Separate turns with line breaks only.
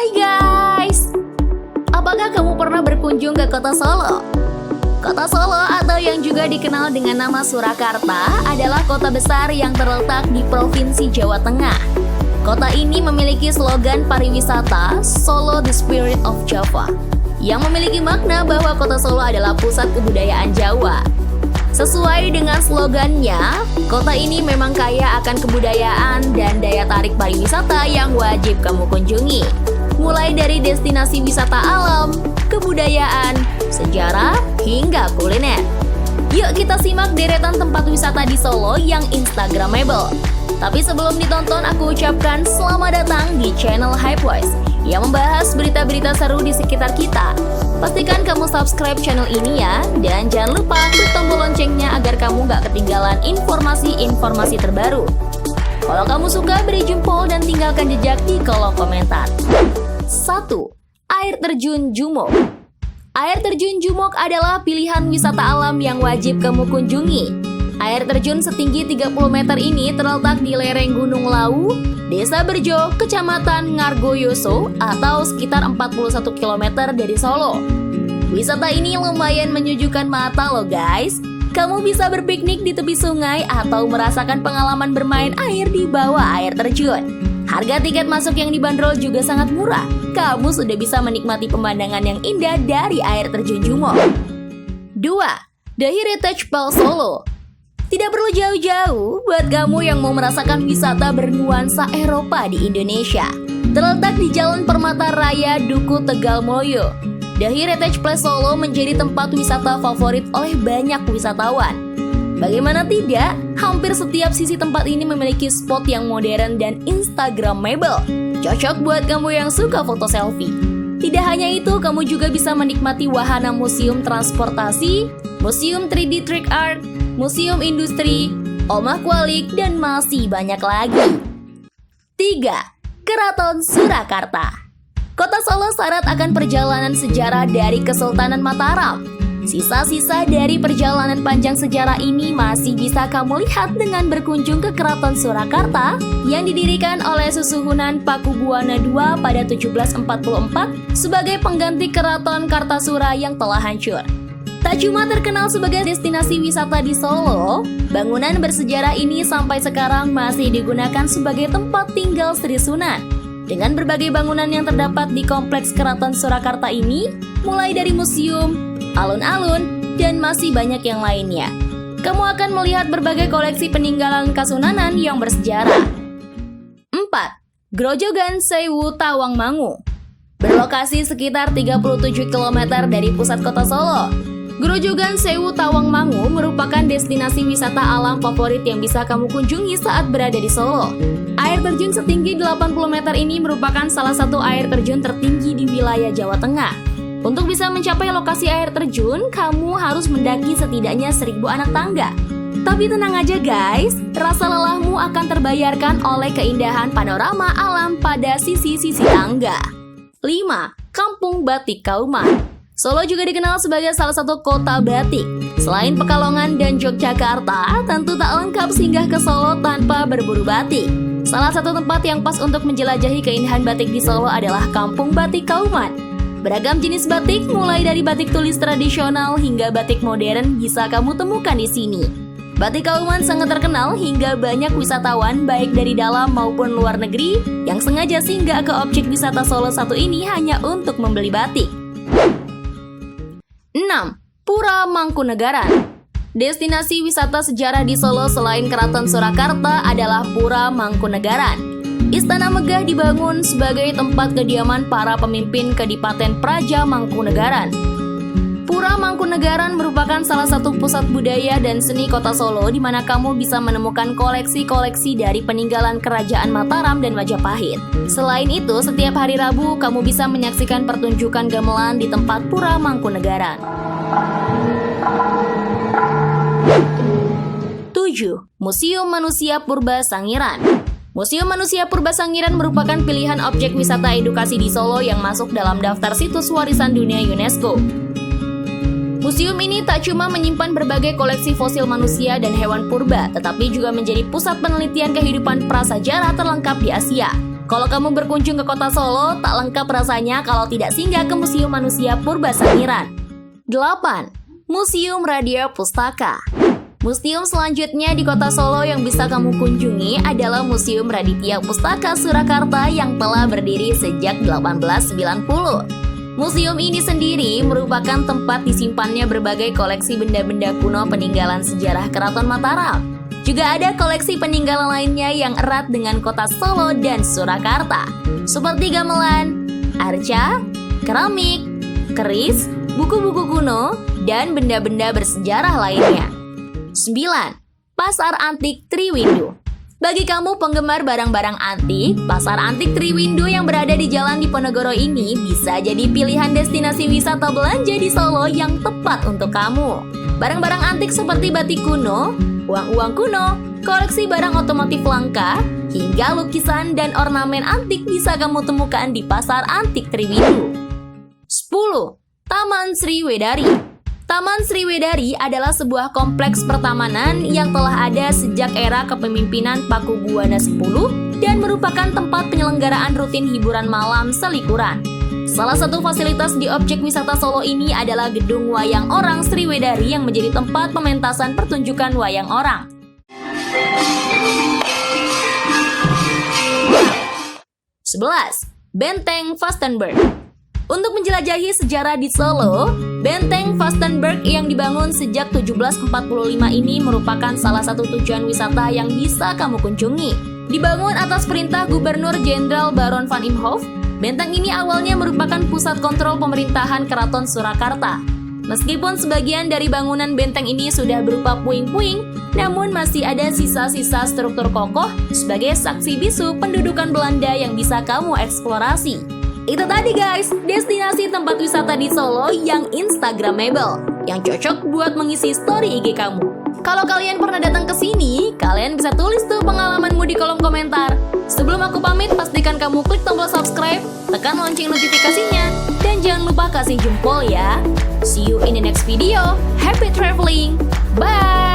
Hai guys, apakah kamu pernah berkunjung ke kota Solo? Kota Solo atau yang juga dikenal dengan nama Surakarta adalah kota besar yang terletak di Provinsi Jawa Tengah. Kota ini memiliki slogan pariwisata Solo the Spirit of Java, yang memiliki makna bahwa kota Solo adalah pusat kebudayaan Jawa. Sesuai dengan slogannya, kota ini memang kaya akan kebudayaan dan daya tarik pariwisata yang wajib kamu kunjungi. Mulai dari destinasi wisata alam, kebudayaan, sejarah, hingga kuliner. Yuk kita simak deretan tempat wisata di Solo yang instagramable. Tapi sebelum ditonton, aku ucapkan selamat datang di channel Hypevoice yang membahas berita-berita seru di sekitar kita. Pastikan kamu subscribe channel ini ya, dan jangan lupa klik tombol loncengnya agar kamu gak ketinggalan informasi-informasi terbaru. Kalau kamu suka, beri jempol dan tinggalkan jejak di kolom komentar. 1. Air terjun Jumok. Air terjun Jumok adalah pilihan wisata alam yang wajib kamu kunjungi. Air terjun setinggi 30 meter ini terletak di lereng Gunung Lawu, Desa Berjo, Kecamatan Ngargoyoso, atau sekitar 41 km dari Solo. Wisata ini lumayan menyejukkan mata loh guys. Kamu bisa berpiknik di tepi sungai atau merasakan pengalaman bermain air di bawah air terjun. Harga tiket masuk yang dibanderol juga sangat murah. Kamu sudah bisa menikmati pemandangan yang indah dari air terjun Jumok. 2. The Heritage Pal Solo. Tidak perlu jauh-jauh buat kamu yang mau merasakan wisata bernuansa Eropa di Indonesia. Terletak di Jalan Permata Raya, Duku, Tegalmoyo, The Heritage Place Solo menjadi tempat wisata favorit oleh banyak wisatawan. Bagaimana tidak, hampir setiap sisi tempat ini memiliki spot yang modern dan instagramable. Cocok buat kamu yang suka foto selfie. Tidak hanya itu, kamu juga bisa menikmati wahana museum transportasi, museum 3D trick art, museum industri, omah kualik, dan masih banyak lagi. 3. Keraton Surakarta. Kota Solo syarat akan perjalanan sejarah dari Kesultanan Mataram. Sisa-sisa dari perjalanan panjang sejarah ini masih bisa kamu lihat dengan berkunjung ke Keraton Surakarta yang didirikan oleh Susuhunan Pakubuwana II pada 1744 sebagai pengganti Keraton Kartasura yang telah hancur. Tak cuma terkenal sebagai destinasi wisata di Solo, bangunan bersejarah ini sampai sekarang masih digunakan sebagai tempat tinggal Sri Sunan. Dengan berbagai bangunan yang terdapat di kompleks Keraton Surakarta ini, mulai dari museum, alun-alun, dan masih banyak yang lainnya. Kamu akan melihat berbagai koleksi peninggalan Kasunanan yang bersejarah. 4. Grojogan Sewu Tawangmangu. Berlokasi sekitar 37 km dari pusat kota Solo, Grojogan Sewu Tawangmangu merupakan destinasi wisata alam favorit yang bisa kamu kunjungi saat berada di Solo. Air terjun setinggi 80 meter ini merupakan salah satu air terjun tertinggi di wilayah Jawa Tengah. Untuk bisa mencapai lokasi air terjun, kamu harus mendaki setidaknya 1000 anak tangga. Tapi tenang aja guys, rasa lelahmu akan terbayarkan oleh keindahan panorama alam pada sisi-sisi tangga. 5. Kampung Batik Kauman. Solo juga dikenal sebagai salah satu kota batik. Selain Pekalongan dan Yogyakarta, tentu tak lengkap singgah ke Solo tanpa berburu batik. Salah satu tempat yang pas untuk menjelajahi keindahan batik di Solo adalah Kampung Batik Kauman. Beragam jenis batik, mulai dari batik tulis tradisional hingga batik modern, bisa kamu temukan di sini. Batik Kauman sangat terkenal hingga banyak wisatawan baik dari dalam maupun luar negeri yang sengaja singgah ke objek wisata Solo satu ini hanya untuk membeli batik. 6. Pura Mangkunegaran. Destinasi wisata sejarah di Solo selain Keraton Surakarta adalah Pura Mangkunegaran. Istana megah dibangun sebagai tempat kediaman para pemimpin Kadipaten Praja Mangkunegaran. Pura Mangkunegaran merupakan salah satu pusat budaya dan seni kota Solo di mana kamu bisa menemukan koleksi-koleksi dari peninggalan Kerajaan Mataram dan Majapahit. Selain itu, setiap hari Rabu kamu bisa menyaksikan pertunjukan gamelan di tempat Pura Mangkunegaran. 7. Museum Manusia Purba Sangiran. Museum Manusia Purba Sangiran merupakan pilihan objek wisata edukasi di Solo yang masuk dalam daftar situs warisan dunia UNESCO. Museum ini tak cuma menyimpan berbagai koleksi fosil manusia dan hewan purba, tetapi juga menjadi pusat penelitian kehidupan prasejarah terlengkap di Asia. Kalau kamu berkunjung ke kota Solo, tak lengkap rasanya kalau tidak singgah ke Museum Manusia Purba Sangiran. 8. Museum Radya Pustaka. Museum selanjutnya di kota Solo yang bisa kamu kunjungi adalah Museum Raditya Pustaka Surakarta yang telah berdiri sejak 1890. Museum ini sendiri merupakan tempat disimpannya berbagai koleksi benda-benda kuno peninggalan sejarah Keraton Mataram. Juga ada koleksi peninggalan lainnya yang erat dengan kota Solo dan Surakarta, seperti gamelan, arca, keramik, keris, buku-buku kuno, dan benda-benda bersejarah lainnya. 9. Pasar Antik Triwindu. Bagi kamu penggemar barang-barang antik, Pasar Antik Triwindu yang berada di Jalan Diponegoro ini bisa jadi pilihan destinasi wisata belanja di Solo yang tepat untuk kamu. Barang-barang antik seperti batik kuno, uang-uang kuno, koleksi barang otomotif langka, hingga lukisan dan ornamen antik bisa kamu temukan di Pasar Antik Triwindu. 10. Taman Sriwedari. Taman Sriwedari adalah sebuah kompleks pertamanan yang telah ada sejak era kepemimpinan Pakubuwana X dan merupakan tempat penyelenggaraan rutin hiburan malam selikuran. Salah satu fasilitas di objek wisata Solo ini adalah Gedung Wayang Orang Sriwedari yang menjadi tempat pementasan pertunjukan wayang orang. 11. Benteng Vastenburg. Untuk menjelajahi sejarah di Solo, Benteng Vastenburg yang dibangun sejak 1745 ini merupakan salah satu tujuan wisata yang bisa kamu kunjungi. Dibangun atas perintah Gubernur Jenderal Baron van Imhoff, benteng ini awalnya merupakan pusat kontrol pemerintahan Keraton Surakarta. Meskipun sebagian dari bangunan benteng ini sudah berupa puing-puing, namun masih ada sisa-sisa struktur kokoh sebagai saksi bisu pendudukan Belanda yang bisa kamu eksplorasi. Itu tadi guys, destinasi tempat wisata di Solo yang instagramable, yang cocok buat mengisi story IG kamu. Kalau kalian pernah datang ke sini, kalian bisa tulis tuh pengalamanmu di kolom komentar. Sebelum aku pamit, pastikan kamu klik tombol subscribe, tekan lonceng notifikasinya, dan jangan lupa kasih jempol ya. See you in the next video. Happy traveling. Bye.